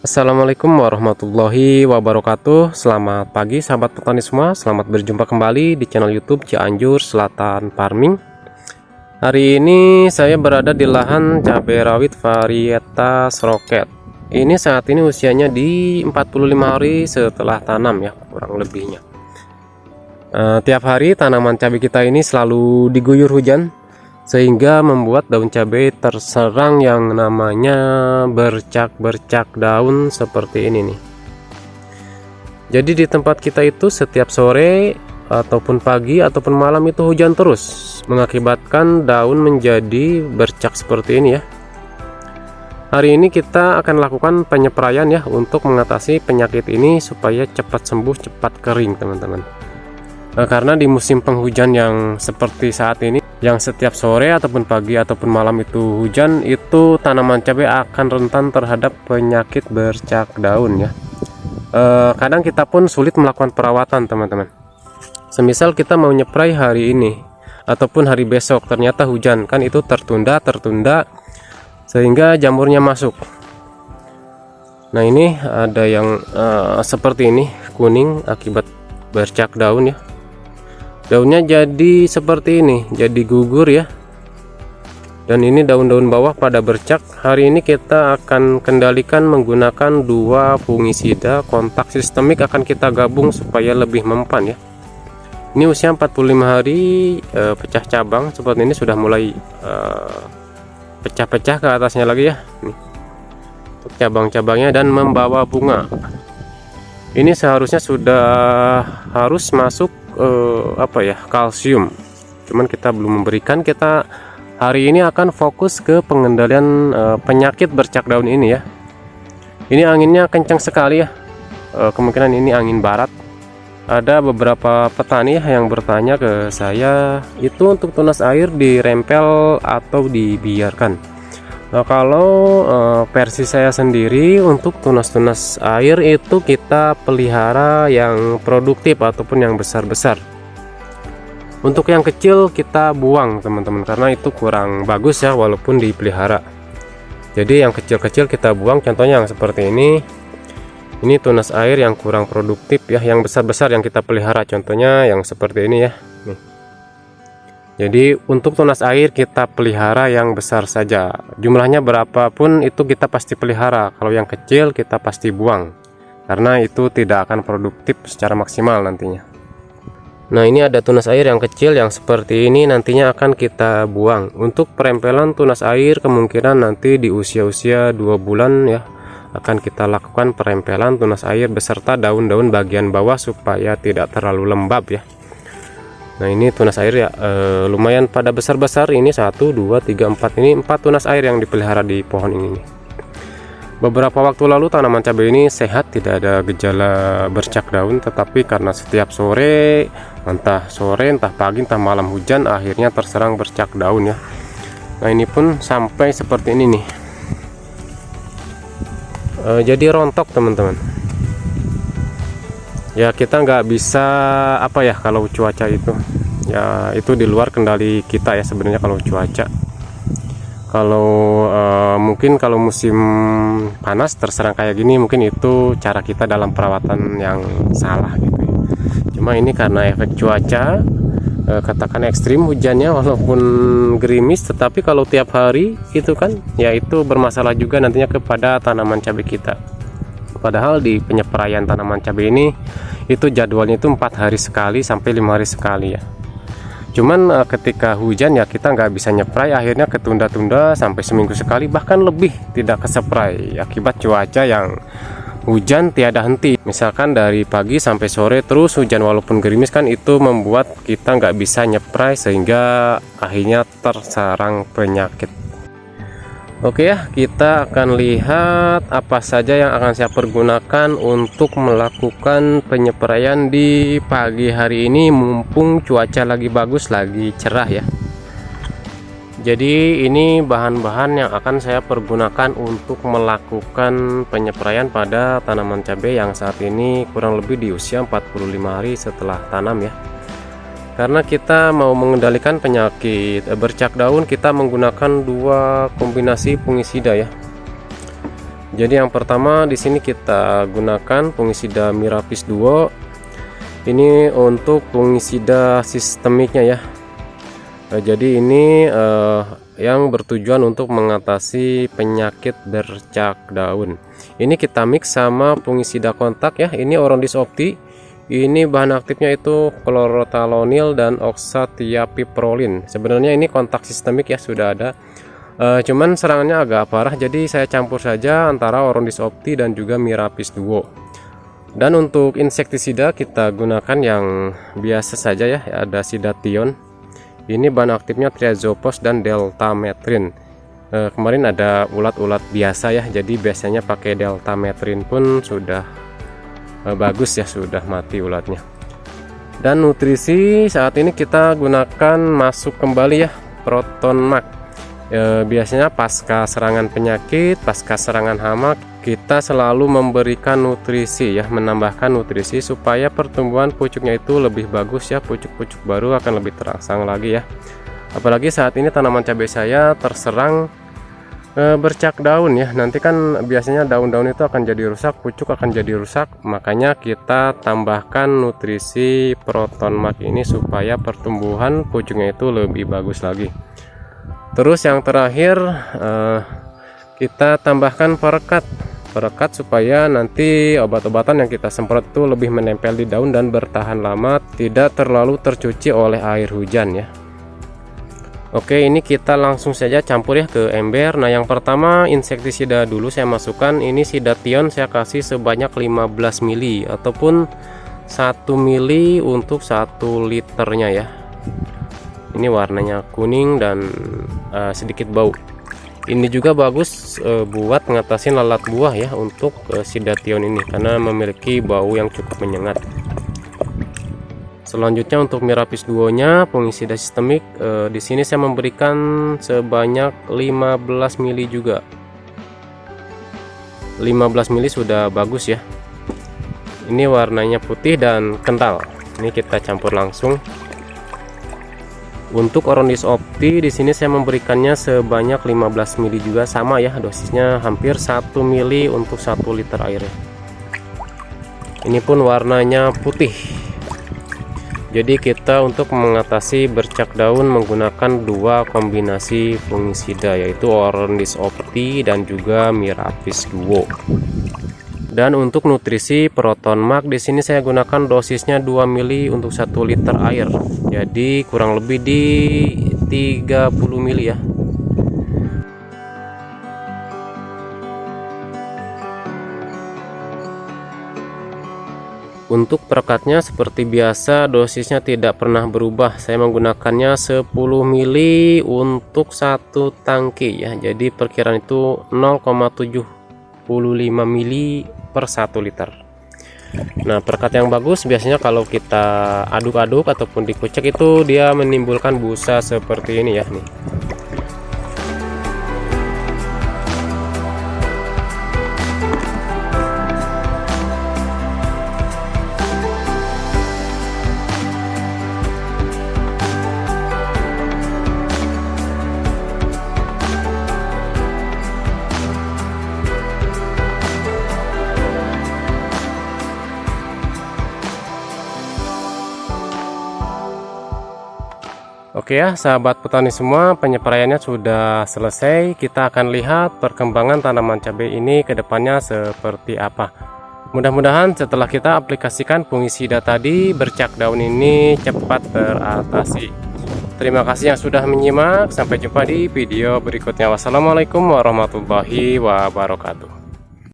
Assalamualaikum warahmatullahi wabarakatuh. Selamat pagi sahabat petani semua. Selamat berjumpa kembali di channel YouTube Cianjur Selatan Farming. Hari ini saya berada di lahan cabai rawit varietas roket. Ini saat ini usianya di 45 hari setelah tanam ya, kurang lebihnya. Tiap hari tanaman cabai kita ini selalu diguyur hujan, sehingga membuat daun cabai terserang yang namanya bercak-bercak daun seperti ini nih. Jadi di tempat kita itu setiap sore ataupun pagi ataupun malam itu hujan terus, mengakibatkan daun menjadi bercak seperti ini ya. Hari ini kita akan lakukan penyepraian ya untuk mengatasi penyakit ini supaya cepat sembuh, cepat kering teman-teman. Karena di musim penghujan yang seperti saat ini, yang setiap sore ataupun pagi ataupun malam itu hujan, itu tanaman cabai akan rentan terhadap penyakit bercak daun ya. Kadang kita pun sulit melakukan perawatan teman-teman. Semisal kita mau nyeprai hari ini ataupun hari besok, ternyata hujan, kan itu tertunda sehingga jamurnya masuk. Nah ini ada yang seperti ini, kuning akibat bercak daun ya. Daunnya jadi seperti ini, jadi gugur ya. Dan ini daun-daun bawah pada bercak. Hari ini kita akan kendalikan menggunakan 2 fungisida kontak sistemik, akan kita gabung supaya lebih mempan ya. Ini usia 45 hari, pecah cabang seperti ini, sudah mulai pecah-pecah ke atasnya lagi ya. Nih, untuk cabang-cabangnya dan membawa bunga. Ini seharusnya sudah harus masuk kalsium, cuman kita belum memberikan. Kita hari ini akan fokus ke pengendalian penyakit bercak daun ini ya. Ini anginnya kencang sekali ya, kemungkinan ini angin barat. Ada beberapa petani yang bertanya ke saya, itu untuk tunas air dirempel atau dibiarkan. Nah, kalau versi saya sendiri, untuk tunas-tunas air itu kita pelihara yang produktif ataupun yang besar-besar. Untuk yang kecil kita buang teman-teman, karena itu kurang bagus ya walaupun dipelihara. Jadi yang kecil-kecil kita buang, contohnya yang seperti ini. Ini tunas air yang kurang produktif ya. Yang besar-besar yang kita pelihara, contohnya yang seperti ini ya. Nih. Jadi untuk tunas air kita pelihara yang besar saja, jumlahnya berapapun itu kita pasti pelihara. Kalau yang kecil kita pasti buang, karena itu tidak akan produktif secara maksimal nantinya. Nah ini ada tunas air yang kecil yang seperti ini, nantinya akan kita buang. Untuk perempelan tunas air kemungkinan nanti di usia-usia 2 bulan ya, akan kita lakukan perempelan tunas air beserta daun-daun bagian bawah supaya tidak terlalu lembab ya. Nah ini tunas air ya, lumayan pada besar-besar. Ini 1, 2, 3, 4, ini 4 tunas air yang dipelihara di pohon ini. Beberapa waktu lalu tanaman cabai ini sehat, tidak ada gejala bercak daun, tetapi karena setiap sore, entah pagi, entah malam hujan, akhirnya terserang bercak daun ya. Nah ini pun sampai seperti ini nih, jadi rontok teman-teman. Ya kita nggak bisa kalau cuaca itu ya, itu di luar kendali kita ya sebenarnya. Kalau cuaca, kalau mungkin kalau musim panas terserang kayak gini, mungkin itu cara kita dalam perawatan yang salah gitu ya. Cuma ini karena efek cuaca, katakan ekstrim hujannya walaupun gerimis, tetapi kalau tiap hari itu kan ya itu bermasalah juga nantinya kepada tanaman cabai kita. Padahal di penyepraian tanaman cabai ini itu jadwalnya itu 4 hari sekali sampai 5 hari sekali ya. Cuman ketika hujan ya kita nggak bisa nyeprai, akhirnya ketunda-tunda sampai seminggu sekali, bahkan lebih tidak keseprai akibat cuaca yang hujan tiada henti. Misalkan dari pagi sampai sore terus hujan walaupun gerimis, kan itu membuat kita nggak bisa nyeprai sehingga akhirnya terserang penyakit. Oke ya, kita akan lihat apa saja yang akan saya pergunakan untuk melakukan penyepraian di pagi hari ini, mumpung cuaca lagi bagus, lagi cerah ya. Jadi ini bahan-bahan yang akan saya pergunakan untuk melakukan penyepraian pada tanaman cabai yang saat ini kurang lebih di usia 45 hari setelah tanam ya. Karena kita mau mengendalikan penyakit bercak daun, kita menggunakan 2 kombinasi fungisida ya. Jadi yang pertama di sini kita gunakan fungisida Mirapis Duo. Ini untuk fungisida sistemiknya ya. Jadi ini yang bertujuan untuk mengatasi penyakit bercak daun. Ini kita mix sama fungisida kontak ya. Ini Orondis Opti. Ini bahan aktifnya itu klorotalonil dan oxatiapiprolin. Sebenarnya ini kontak sistemik ya, sudah ada. Cuman serangannya agak parah, jadi saya campur saja antara Orondis Opti dan juga Mirapis Duo. Dan untuk insektisida kita gunakan yang biasa saja ya, ada Sidation. Ini bahan aktifnya Triazopos dan Deltametrin. Kemarin ada ulat-ulat biasa ya, jadi biasanya pakai Deltametrin pun sudah bagus ya, sudah mati ulatnya. Dan nutrisi saat ini kita gunakan masuk kembali ya, Proton Max. Biasanya pasca serangan penyakit, pasca serangan hama, kita selalu memberikan nutrisi ya, menambahkan nutrisi supaya pertumbuhan pucuknya itu lebih bagus ya, pucuk-pucuk baru akan lebih terangsang lagi ya. Apalagi saat ini tanaman cabai saya terserang bercak daun ya, nanti kan biasanya daun-daun itu akan jadi rusak, pucuk akan jadi rusak, makanya kita tambahkan nutrisi Proton Max ini supaya pertumbuhan pucuknya itu lebih bagus lagi. Terus yang terakhir kita tambahkan perekat supaya nanti obat-obatan yang kita semprot itu lebih menempel di daun dan bertahan lama, tidak terlalu tercuci oleh air hujan ya. Oke, ini kita langsung saja campur ya ke ember. Nah yang pertama insektisida dulu saya masukkan. Ini Sidation saya kasih sebanyak 15 mili ataupun 1 mili untuk 1 liternya ya. Ini warnanya kuning dan sedikit bau. Ini juga bagus buat ngatasin lalat buah ya, untuk Sidation ini karena memiliki bau yang cukup menyengat. Selanjutnya untuk Mirapis Duo-nya fungisida sistemik, di sini saya memberikan sebanyak 15 mili juga. 15 mili sudah bagus ya. Ini warnanya putih dan kental. Ini kita campur langsung. Untuk Orondis Opti di sini saya memberikannya sebanyak 15 mili juga, sama ya dosisnya, hampir 1 mili untuk 1 liter air ya. Ini pun warnanya putih. Jadi kita untuk mengatasi bercak daun menggunakan 2 kombinasi fungisida, yaitu Orondis Opti dan juga Mirapis Duo. Dan untuk nutrisi Proton Max di sini saya gunakan dosisnya 2 mili untuk 1 liter air. Jadi kurang lebih di 30 mili ya. Untuk perekatnya seperti biasa dosisnya tidak pernah berubah. Saya menggunakannya 10 mili untuk 1 tangki ya. Jadi perkiraan itu 0,75 mili per 1 liter. Nah perekat yang bagus biasanya kalau kita aduk-aduk ataupun dikucek itu dia menimbulkan busa seperti ini ya nih. Oke ya sahabat petani semua, penyepraiannya sudah selesai. Kita akan lihat perkembangan tanaman cabai ini ke depannya seperti apa. Mudah-mudahan setelah kita aplikasikan fungisida tadi, bercak daun ini cepat teratasi. Terima kasih yang sudah menyimak, sampai jumpa di video berikutnya. Wassalamualaikum warahmatullahi wabarakatuh.